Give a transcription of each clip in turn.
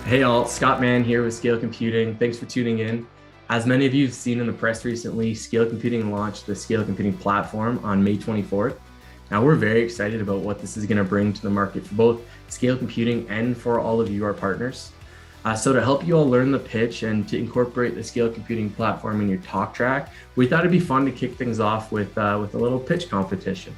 Hey all, Scott Mann here with Scale Computing. Thanks for tuning in. As many of you have seen in the press recently, Scale Computing launched the Scale Computing platform on May 24th. Now we're very excited about what this is going to bring to the market for both Scale Computing and for all of you, our partners. So to help you all learn the pitch and to incorporate the Scale Computing platform in your talk track, we thought it'd be fun to kick things off with a little pitch competition.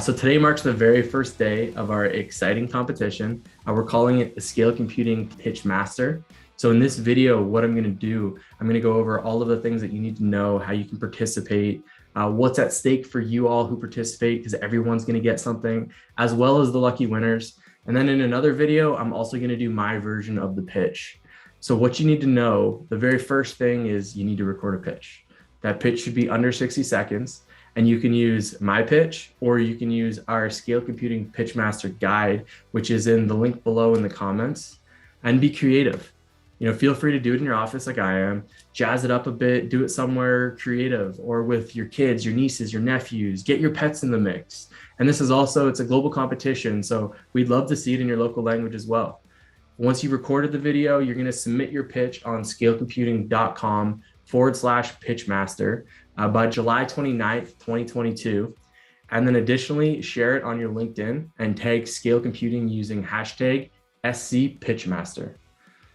So today marks the very first day of our exciting competition. We're calling it the Scale Computing Pitch Master. So in this video, what I'm going to do, I'm going to go over all of the things that you need to know, how you can participate, what's at stake for you all who participate, because everyone's going to get something, as well as the lucky winners. And then in another video, I'm also going to do my version of the pitch. So what you need to know, the very first thing is you need to record a pitch. That pitch should be under 60 seconds. And you can use my pitch, or you can use our Scale Computing Pitch Master guide, which is in the link below in the comments, and be creative. Feel free to do it in your office like I am, jazz it up a bit, do it somewhere creative or with your kids, your nieces, your nephews, get your pets in the mix. And this is also, it's a global competition. So we'd love to see it in your local language as well. Once you've recorded the video, you're going to submit your pitch on scalecomputing.com/pitchmaster by July 29th, 2022. And then additionally, share it on your LinkedIn and tag Scale Computing using hashtag #SCPitchmaster.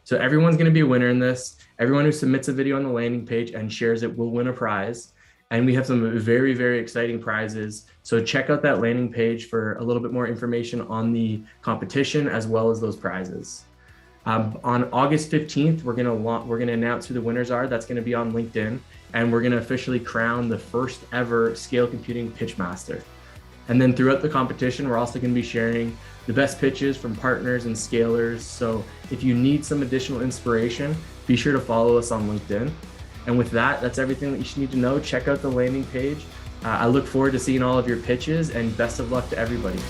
So everyone's going to be a winner in this. Everyone who submits a video on the landing page and shares it will win a prize. And we have some very, very exciting prizes. So check out that landing page for a little bit more information on the competition as well as those prizes. On August 15th, we're gonna announce who the winners are. That's gonna be on LinkedIn, and we're gonna officially crown the first ever Scale Computing Pitch Master. And then throughout the competition, we're also gonna be sharing the best pitches from partners and scalers. So if you need some additional inspiration, be sure to follow us on LinkedIn. And with that, that's everything that you should need to know. Check out the landing page. I look forward to seeing all of your pitches, and best of luck to everybody.